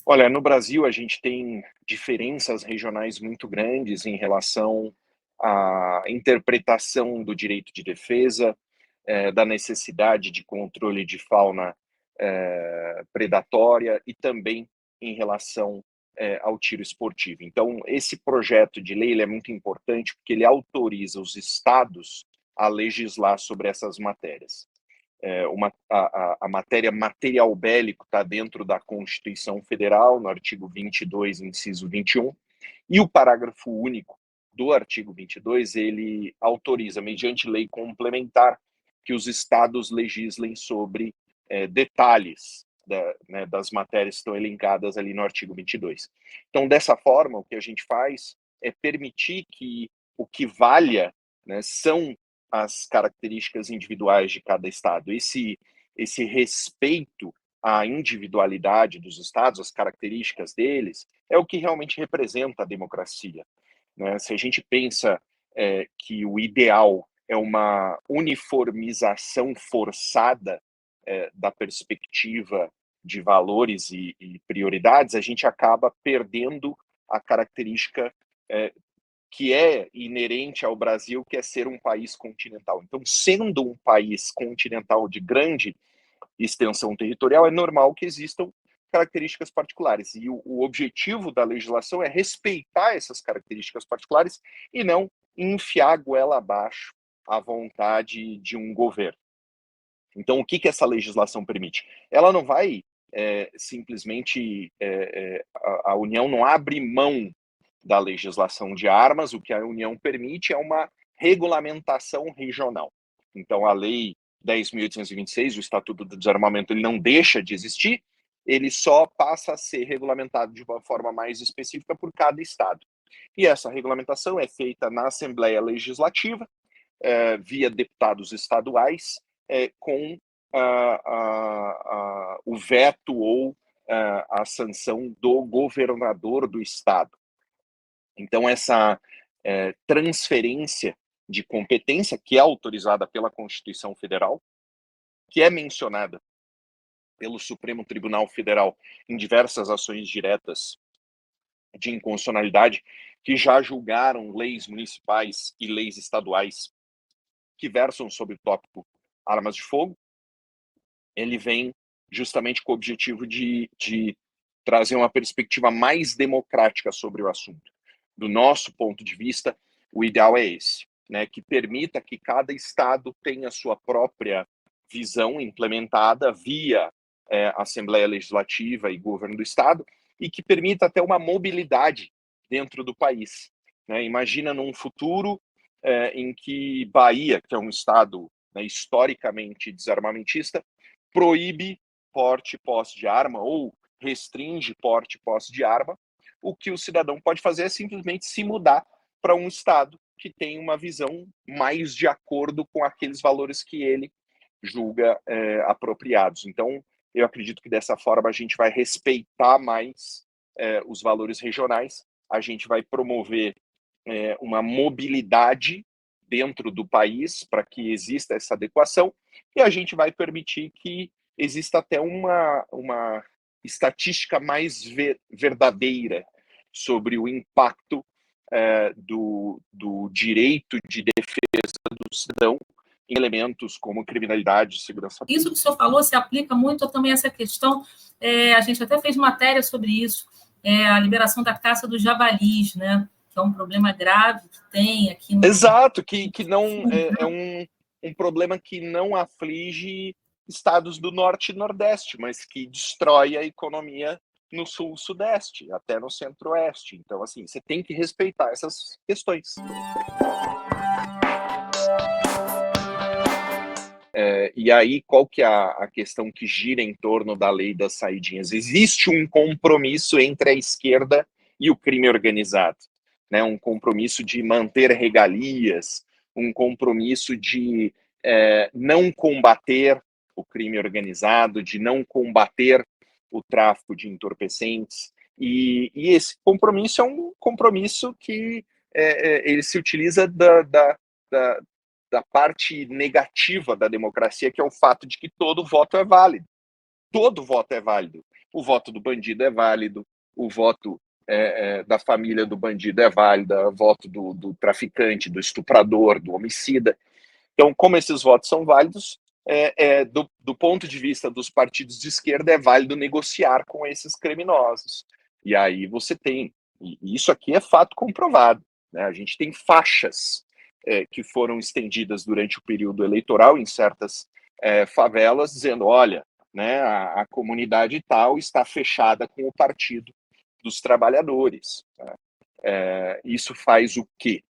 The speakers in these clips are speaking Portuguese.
Olha, no Brasil a gente tem diferenças regionais muito grandes em relação à interpretação do direito de defesa, da necessidade de controle de fauna predatória e também em relação ao tiro esportivo. Então, esse projeto de lei ele é muito importante porque ele autoriza os estados a legislar sobre essas matérias. A matéria material bélico está dentro da Constituição Federal, no artigo 22, inciso 21, e o parágrafo único do artigo 22, ele autoriza, mediante lei complementar, que os estados legislem sobre detalhes das matérias que estão elencadas ali no artigo 22. Então, dessa forma, o que a gente faz é permitir que o que valha, né, são as características individuais de cada estado. Esse respeito à individualidade dos estados, as características deles, é o que realmente representa a democracia. Né? Se a gente pensa que o ideal é uma uniformização forçada da perspectiva de valores e prioridades, a gente acaba perdendo a característica que é inerente ao Brasil, que é ser um país continental. Então, sendo um país continental de grande extensão territorial, é normal que existam características particulares. E o objetivo da legislação é respeitar essas características particulares e não enfiar a goela abaixo à vontade de um governo. Então, o que essa legislação permite? Ela não vai simplesmente... a União não abre mão da legislação de armas, o que a União permite é uma regulamentação regional. Então, a Lei 10.826, o Estatuto do Desarmamento, ele não deixa de existir, ele só passa a ser regulamentado de uma forma mais específica por cada estado. E essa regulamentação é feita na Assembleia Legislativa, via deputados estaduais, com o veto ou a sanção do governador do estado. Então, essa transferência de competência, que é autorizada pela Constituição Federal, que é mencionada pelo Supremo Tribunal Federal em diversas ações diretas de inconstitucionalidade, que já julgaram leis municipais e leis estaduais que versam sobre o tópico armas de fogo, ele vem justamente com o objetivo de trazer uma perspectiva mais democrática sobre o assunto. Do nosso ponto de vista, o ideal é esse, né, que permita que cada estado tenha sua própria visão implementada via Assembleia Legislativa e governo do estado, e que permita até uma mobilidade dentro do país. Né? Imagina num futuro em que Bahia, que é um estado, né, historicamente desarmamentista, proíbe porte e posse de arma ou restringe porte e posse de arma, o que o cidadão pode fazer é simplesmente se mudar para um estado que tem uma visão mais de acordo com aqueles valores que ele julga apropriados. Então, eu acredito que dessa forma a gente vai respeitar mais os valores regionais, a gente vai promover uma mobilidade dentro do país para que exista essa adequação e a gente vai permitir que exista até uma estatística mais verdadeira sobre o impacto do direito de defesa do cidadão em elementos como criminalidade e segurança pública. Isso que o senhor falou se aplica muito também a essa questão, a gente até fez matéria sobre isso, a liberação da caça dos javalis, né? Que é um problema grave que tem aqui no... Exato, que não é um problema que não aflige estados do Norte e Nordeste, mas que destrói a economia no Sul e Sudeste, até no Centro-Oeste. Então, assim, você tem que respeitar essas questões. E aí, qual que é a questão que gira em torno da lei das saidinhas? Existe um compromisso entre a esquerda e o crime organizado, né? Um compromisso de manter regalias, um compromisso de não combater o crime organizado, de não combater o tráfico de entorpecentes. E esse compromisso é um compromisso que ele se utiliza da parte negativa da democracia, que é o fato de que todo voto é válido. Todo voto é válido. O voto do bandido é válido, o voto da família do bandido é válido, o voto do traficante, do estuprador, do homicida. Então, como esses votos são válidos, do ponto de vista dos partidos de esquerda, é válido negociar com esses criminosos. E aí você tem, e isso aqui é fato comprovado, né? A gente tem faixas que foram estendidas durante o período eleitoral em certas favelas, dizendo, olha, né, a comunidade tal está fechada com o Partido dos Trabalhadores. Né? Isso faz o quê?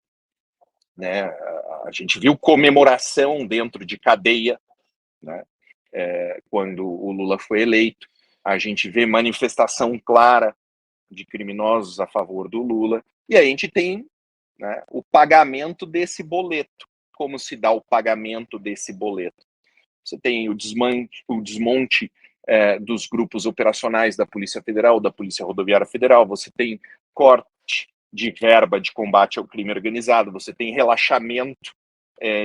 Né? A gente viu comemoração dentro de cadeia, né? Quando o Lula foi eleito. A gente vê manifestação clara de criminosos a favor do Lula. E a gente tem, né, o pagamento desse boleto. Como se dá o pagamento desse boleto? Você tem o desmonte dos grupos operacionais da Polícia Federal, da Polícia Rodoviária Federal, você tem corte de verba de combate ao crime organizado, você tem relaxamento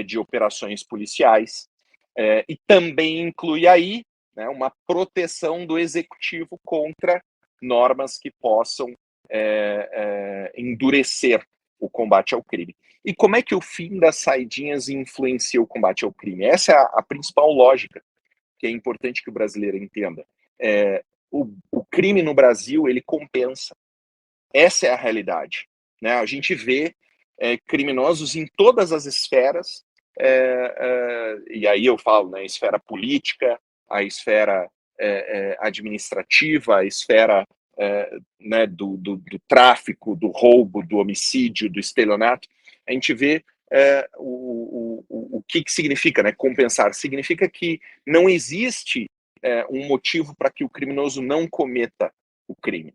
de operações policiais, e também inclui aí, né, uma proteção do executivo contra normas que possam endurecer o combate ao crime. E como é que o fim das saidinhas influencia o combate ao crime? Essa é a principal lógica, que é importante que o brasileiro entenda. O crime no Brasil, ele compensa. Essa é a realidade. Né? A gente vê criminosos em todas as esferas, e aí eu falo, né, a esfera política, a esfera administrativa, a esfera né, do tráfico, do roubo, do homicídio, do estelionato. A gente vê o que significa, né, compensar. Significa que não existe um motivo para que o criminoso não cometa o crime.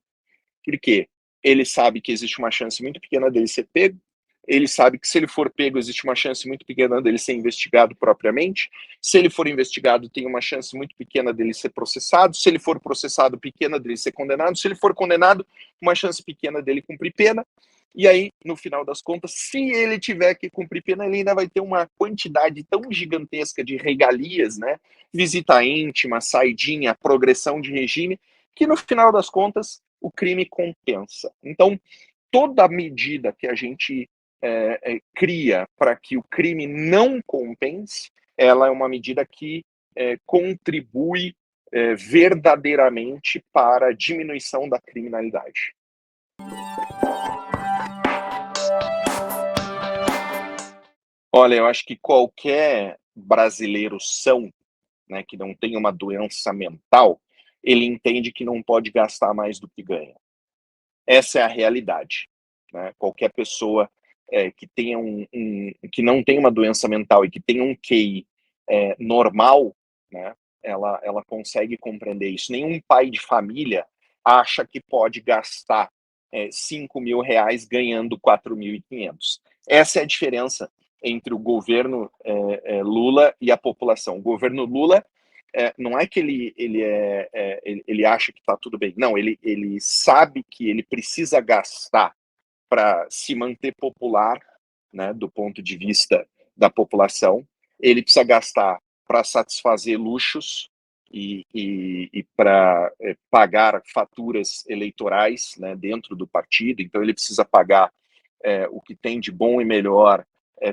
Por quê? Ele sabe que existe uma chance muito pequena dele ser pego, ele sabe que se ele for pego, existe uma chance muito pequena dele ser investigado propriamente, se ele for investigado, tem uma chance muito pequena dele ser processado, se ele for processado, pequena dele ser condenado, se ele for condenado, uma chance pequena dele cumprir pena, e aí, no final das contas, se ele tiver que cumprir pena, ele ainda vai ter uma quantidade tão gigantesca de regalias, né? Visita íntima, saidinha, progressão de regime, que no final das contas, o crime compensa. Então, toda medida que a gente cria para que o crime não compense, ela é uma medida que contribui verdadeiramente para a diminuição da criminalidade. Olha, eu acho que qualquer brasileiro são, né, que não tem uma doença mental, ele entende que não pode gastar mais do que ganha. Essa é a realidade. Né? Qualquer pessoa que tenha que não tenha uma doença mental e que tenha um QI normal, né, ela consegue compreender isso. Nenhum pai de família acha que pode gastar 5 mil reais ganhando 4.500. Essa é a diferença entre o governo Lula e a população. O governo Lula não é que ele acha que está tudo bem. Não, ele sabe que ele precisa gastar para se manter popular, né, do ponto de vista da população. Ele precisa gastar para satisfazer luxos e para pagar faturas eleitorais, né, dentro do partido. Então, ele precisa pagar o que tem de bom e melhor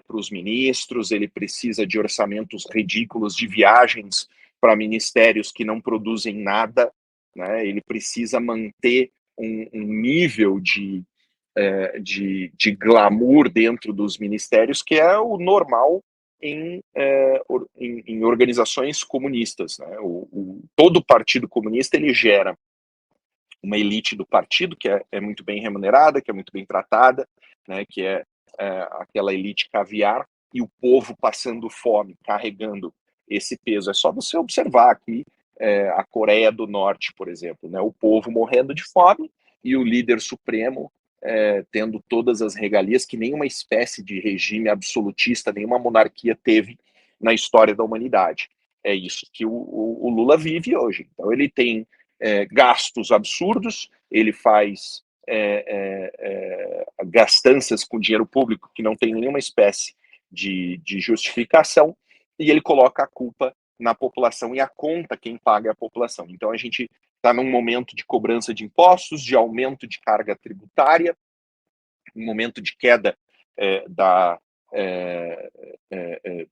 para os ministros, ele precisa de orçamentos ridículos de viagens para ministérios que não produzem nada, né? Ele precisa manter um nível de glamour dentro dos ministérios que é o normal em organizações comunistas. Né? Todo partido comunista ele gera uma elite do partido que é muito bem remunerada, que é muito bem tratada, né? Que é aquela elite caviar, e o povo passando fome, carregando esse peso. É só você observar aqui a Coreia do Norte, por exemplo, né? O povo morrendo de fome e o líder supremo tendo todas as regalias que nenhuma espécie de regime absolutista, nenhuma monarquia teve na história da humanidade. É isso que o Lula vive hoje. Então ele tem gastos absurdos, ele faz gastanças com dinheiro público que não tem nenhuma espécie de justificação, e ele coloca a culpa na população e a conta quem paga é a população. Então a gente está num momento de cobrança de impostos, de aumento de carga tributária, um momento de queda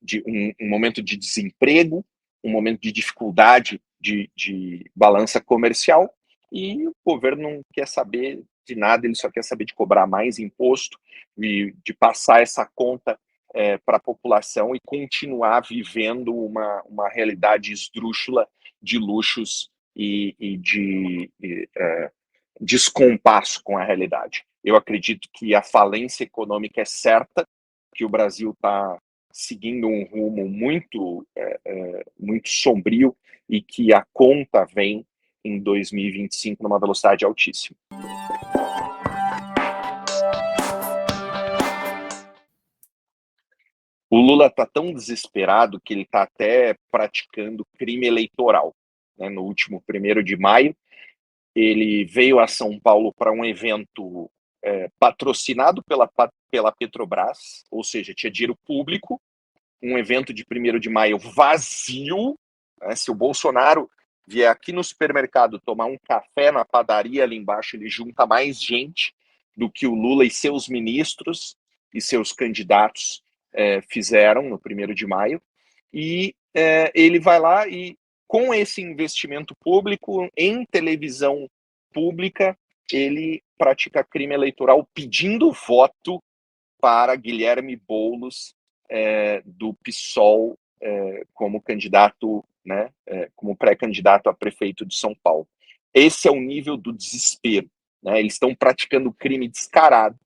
de um momento de desemprego, um momento de dificuldade de balança comercial, e o governo não quer saber de nada, ele só quer saber de cobrar mais imposto e de passar essa conta para a população e continuar vivendo uma realidade esdrúxula de luxos e de descompasso com a realidade. Eu acredito que a falência econômica é certa, que o Brasil está seguindo um rumo muito sombrio e que a conta vem em 2025 numa velocidade altíssima. O Lula está tão desesperado que ele está até praticando crime eleitoral. Né? No último 1º de maio, ele veio a São Paulo para um evento patrocinado pela Petrobras, ou seja, tinha dinheiro público, um evento de 1º de maio vazio. Né? Se o Bolsonaro vier aqui no supermercado tomar um café na padaria ali embaixo, ele junta mais gente do que o Lula e seus ministros e seus candidatos fizeram no 1º de maio. E ele vai lá e, com esse investimento público em televisão pública, ele pratica crime eleitoral pedindo voto para Guilherme Boulos, do PSOL, como candidato, né, como pré-candidato a prefeito de São Paulo. Esse é o nível do desespero. Né? Eles estão praticando crime descarado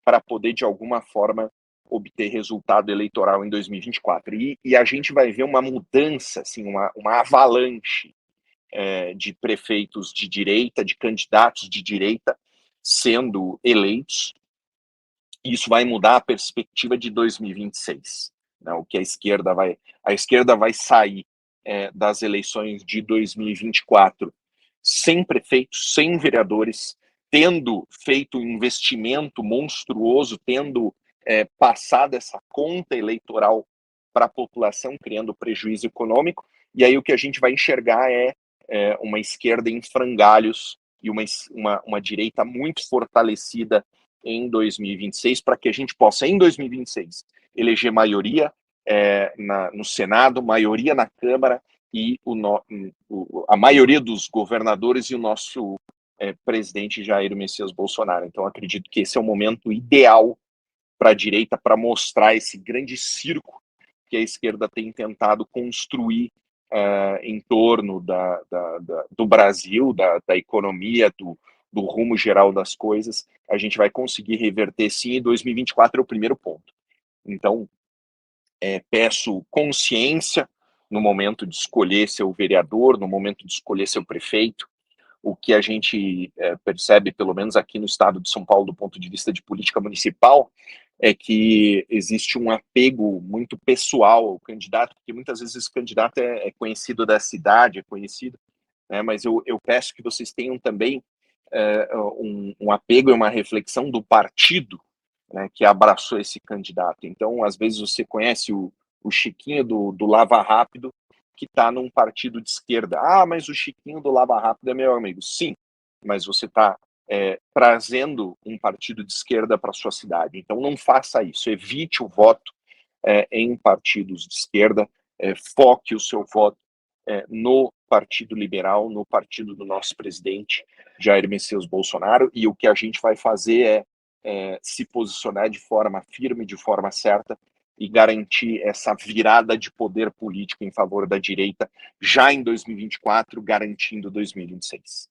para poder, de alguma forma, obter resultado eleitoral em 2024. E a gente vai ver uma mudança, assim, uma avalanche de prefeitos de direita, de candidatos de direita sendo eleitos. Isso vai mudar a perspectiva de 2026. Né? O que a esquerda vai sair das eleições de 2024 sem prefeitos, sem vereadores, tendo feito um investimento monstruoso, tendo passado essa conta eleitoral para a população, criando prejuízo econômico. E aí o que a gente vai enxergar é uma esquerda em frangalhos e uma direita muito fortalecida em 2026, para que a gente possa, em 2026, eleger maioria no Senado, maioria na Câmara e a maioria dos governadores e o nosso presidente Jair Messias Bolsonaro. Então, acredito que esse é o momento ideal para a direita, para mostrar esse grande circo que a esquerda tem tentado construir em torno do Brasil, da economia, do rumo geral das coisas. A gente vai conseguir reverter, sim, e 2024 é o primeiro ponto. Então, peço consciência no momento de escolher seu vereador, no momento de escolher seu prefeito. O que a gente percebe, pelo menos aqui no estado de São Paulo, do ponto de vista de política municipal, é que existe um apego muito pessoal ao candidato, porque muitas vezes esse candidato é conhecido da cidade, é conhecido, né, mas eu peço que vocês tenham também um apego e uma reflexão do partido, né, que abraçou esse candidato. Então, às vezes você conhece o Chiquinho do Lava Rápido, que está num partido de esquerda. Ah, mas o Chiquinho do Lava Rápido é meu amigo. Sim, mas você está trazendo um partido de esquerda para sua cidade. Então não faça isso, evite o voto em partidos de esquerda, foque o seu voto no Partido Liberal, no partido do nosso presidente Jair Messias Bolsonaro, e o que a gente vai fazer é se posicionar de forma firme, de forma certa, e garantir essa virada de poder político em favor da direita já em 2024, garantindo 2026.